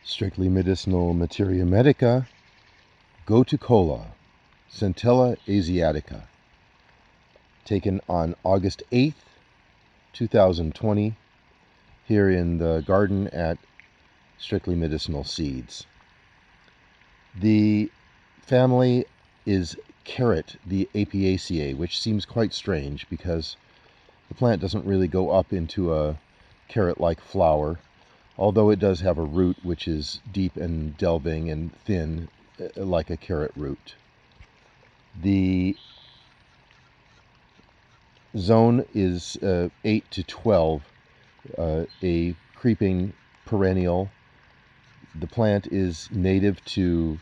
Strictly medicinal Materia Medica, Gotu Kola, Centella Asiatica, taken on August 8th, 2020, here in the garden at Strictly Medicinal Seeds. The family is carrot, the Apiaceae, which seems quite strange because the plant doesn't really go up into a carrot-like flower, although it does have a root which is deep and delving and thin, like a carrot root. The zone is 8 to 12, a creeping perennial. The plant is native to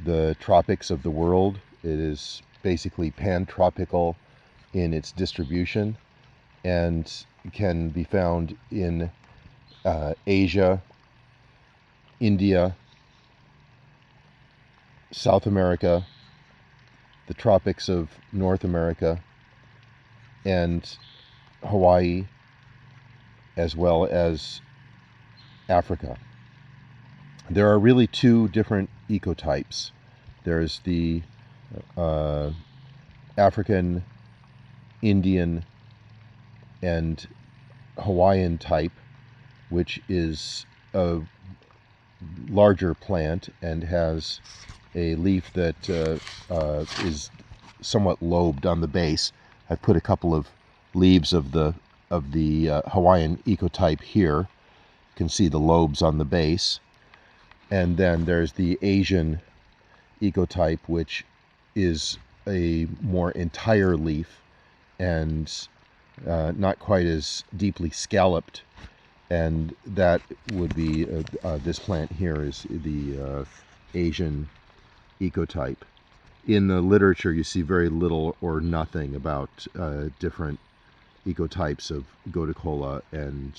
the tropics of the world. It is basically pan-tropical in its distribution and can be found in Asia, India, South America, the tropics of North America, and Hawaii, as well as Africa. There are really two different ecotypes. There's the African, Indian, and Hawaiian type, which is a larger plant and has a leaf that is somewhat lobed on the base. I've put a couple of leaves of the Hawaiian ecotype here. You can see the lobes on the base. And then there's the Asian ecotype, which is a more entire leaf and not quite as deeply scalloped, and that would be this plant here is the Asian ecotype. In the literature, you see very little or nothing about different ecotypes of Gotu Kola, and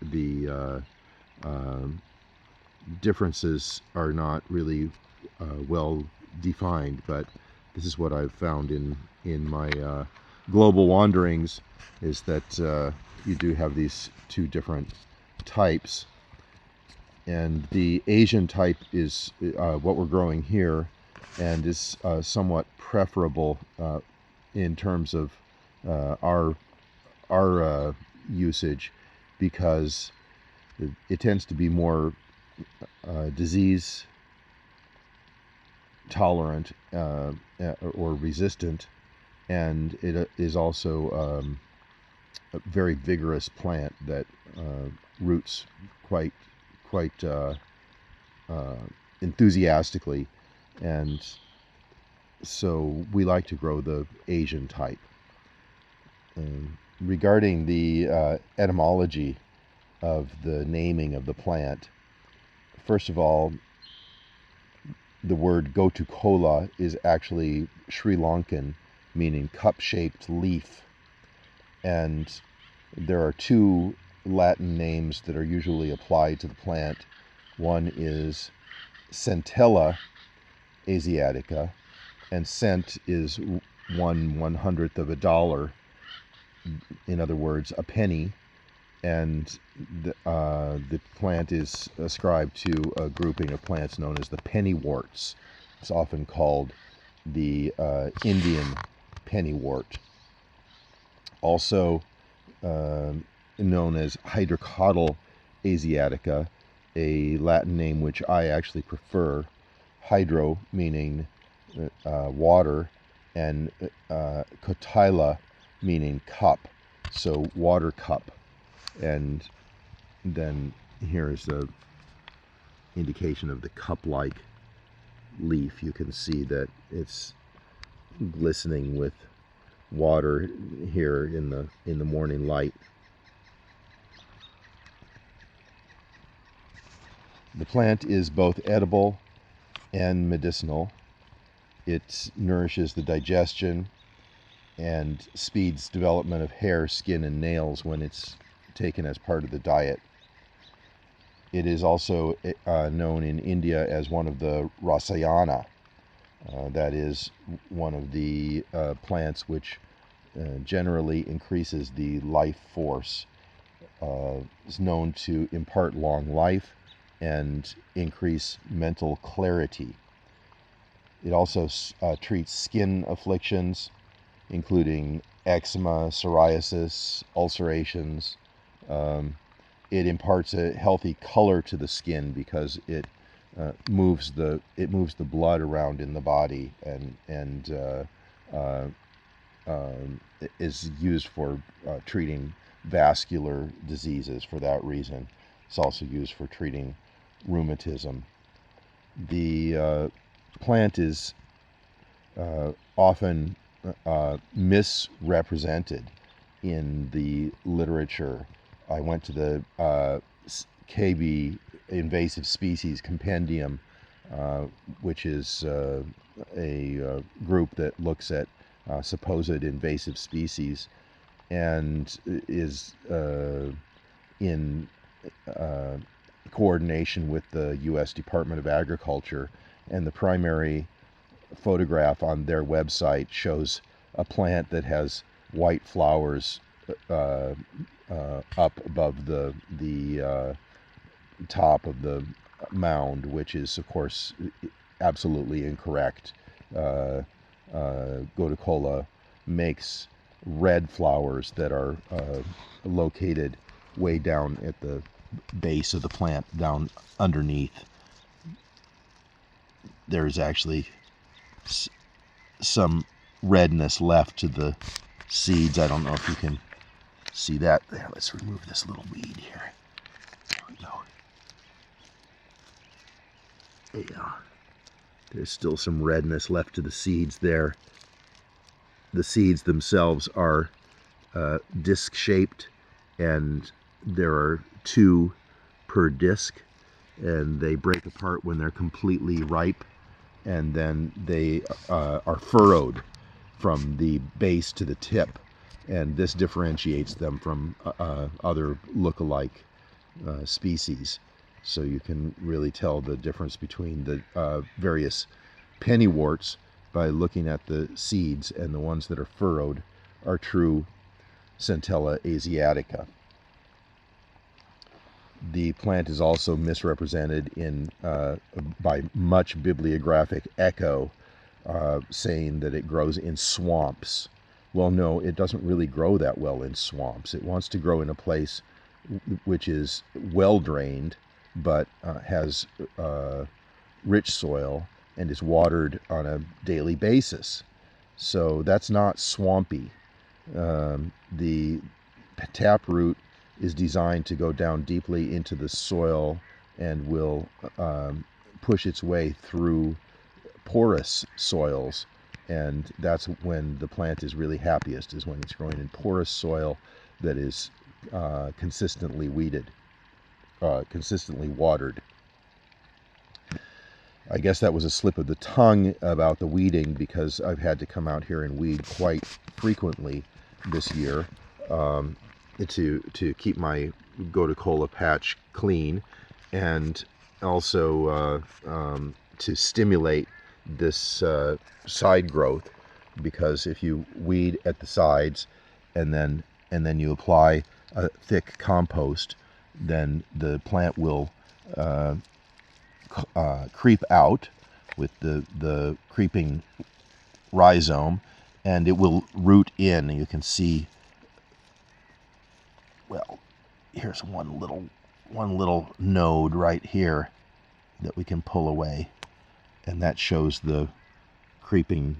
the differences are not really well defined, but this is what I've found in my global wanderings, is that you do have these two different types. And the Asian type is what we're growing here, and is somewhat preferable in terms of our usage, because it tends to be more disease tolerant or resistant, and it is also a very vigorous plant that roots quite enthusiastically, and so we like to grow the Asian type. Regarding the etymology of the naming of the plant, first of all, the word Gotu Kola is actually Sri Lankan, meaning cup-shaped leaf, and there are two Latin names that are usually applied to the plant. One is Centella Asiatica, and cent is 1/100th of a dollar, in other words, a penny, and the plant is ascribed to a grouping of plants known as the Pennyworts. It's often called the Indian Pennywort, also known as Hydrocotyl Asiatica, a Latin name which I actually prefer. Hydro meaning water, and cotyla meaning cup, so water cup. And then here is the indication of the cup-like leaf. You can see that it's glistening with water here in the morning light. The plant is both edible and medicinal. It nourishes the digestion and speeds development of hair, skin, and nails when it's taken as part of the diet. It is also known in India as one of the Rasayana. That is one of the plants which generally increases the life force. Is known to impart long life and increase mental clarity. It also treats skin afflictions, including eczema, psoriasis, ulcerations. It imparts a healthy color to the skin because it moves the blood around in the body, and is used for treating vascular diseases for that reason. It's also used for treating rheumatism. The plant is often misrepresented in the literature. I went to the KB Invasive Species Compendium, which is a group that looks at supposed invasive species, and is in coordination with the U.S. Department of Agriculture. And the primary photograph on their website shows a plant that has white flowers up above the top of the mound, which is, of course, absolutely incorrect. Gotu Kola makes red flowers that are located way down at the base of the plant, down underneath. There's actually some redness left to the seeds. I don't know if you can see that. There, let's remove this little weed here. There we go. Yeah. There's still some redness left to the seeds there. The seeds themselves are disc-shaped, and there are 2 per disc, and they break apart when they're completely ripe, and then they are furrowed from the base to the tip, and this differentiates them from other look-alike species. So you can really tell the difference between the various pennyworts by looking at the seeds, and the ones that are furrowed are true Centella asiatica. The plant is also misrepresented in by much bibliographic echo, saying that it grows in swamps. Well, no, it doesn't really grow that well in swamps. It wants to grow in a place which is well drained, but has rich soil and is watered on a daily basis. So that's not swampy. The taproot is designed to go down deeply into the soil and will push its way through porous soils, and that's when the plant is really happiest, is when it's growing in porous soil that is consistently weeded, consistently watered. I guess that was a slip of the tongue about the weeding, because I've had to come out here and weed quite frequently this year to keep my Gotu Kola patch clean, and also to stimulate this side growth, because if you weed at the sides and then you apply a thick compost, then the plant will creep out with the creeping rhizome, and it will root in. And you can see, well, here's one little node right here that we can pull away, and that shows the creeping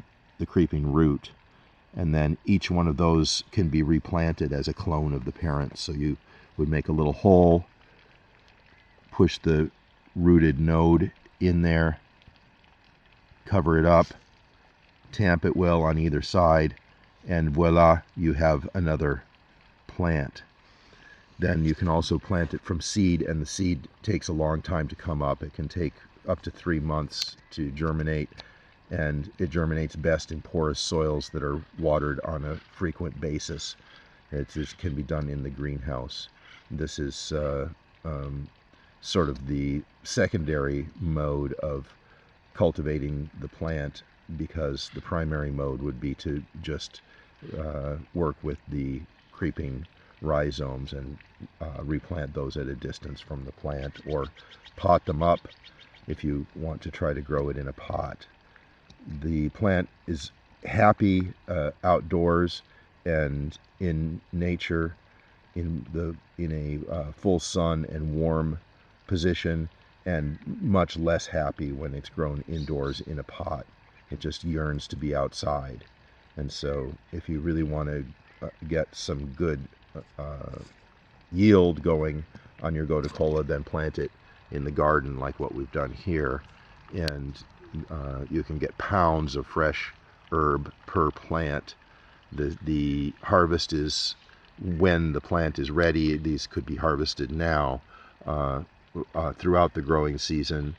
root. And then each one of those can be replanted as a clone of the parent. So you would make a little hole, push the rooted node in there, cover it up, tamp it well on either side, and voila, you have another plant. Then you can also plant it from seed, and the seed takes a long time to come up. It can take up to 3 months to germinate, and it germinates best in porous soils that are watered on a frequent basis. It can be done in the greenhouse. This is sort of the secondary mode of cultivating the plant, because the primary mode would be to just work with the creeping rhizomes and replant those at a distance from the plant, or pot them up if you want to try to grow it in a pot. The plant is happy outdoors and in nature, in a full sun and warm position, and much less happy when it's grown indoors in a pot. It just yearns to be outside. And so if you really want to get some good yield going on your Gotu Kola, then plant it in the garden like what we've done here, and you can get pounds of fresh herb per plant. The harvest is when the plant is ready. These could be harvested now throughout the growing season,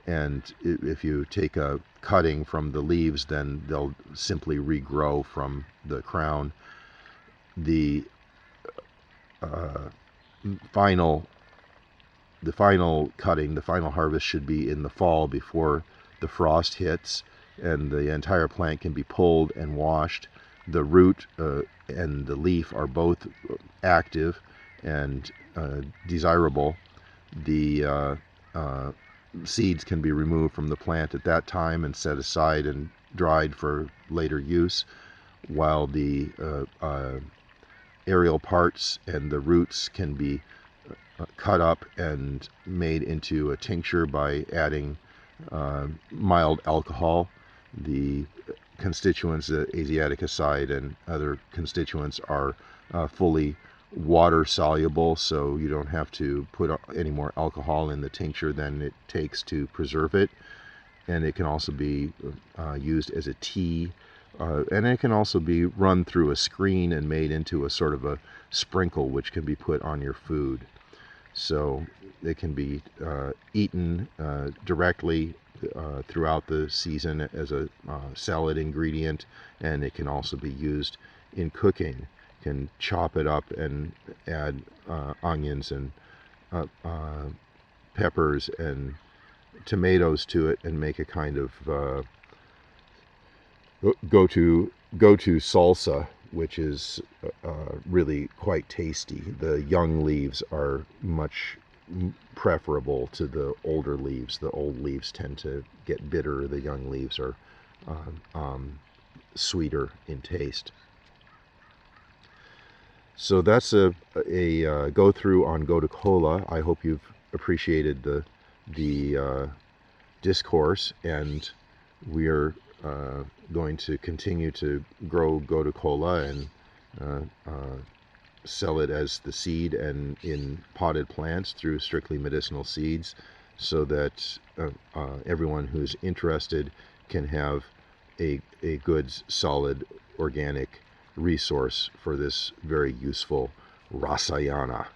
and if you take a cutting from the leaves, then they'll simply regrow from the crown. The final cutting, the final harvest, should be in the fall before the frost hits, and the entire plant can be pulled and washed. The root and the leaf are both active and desirable. The seeds can be removed from the plant at that time and set aside and dried for later use, while the aerial parts and the roots can be cut up and made into a tincture by adding mild alcohol. The constituents, the Asiatica side and other constituents, are fully water soluble, so you don't have to put any more alcohol in the tincture than it takes to preserve it. And it can also be used as a tea, and it can also be run through a screen and made into a sort of a sprinkle which can be put on your food. So it can be eaten directly throughout the season as a salad ingredient, and it can also be used in cooking. You can chop it up and add onions and peppers and tomatoes to it and make a kind of Gotu salsa, which is really quite tasty. The young leaves are much preferable to the older leaves. The old leaves tend to get bitter. The young leaves are sweeter in taste. So that's a go through on Gotu Kola. I hope you've appreciated the discourse, and we're going to continue to grow Gotu Kola and sell it as the seed and in potted plants through Strictly Medicinal Seeds, so that everyone who's interested can have a good, solid, organic resource for this very useful rasayana.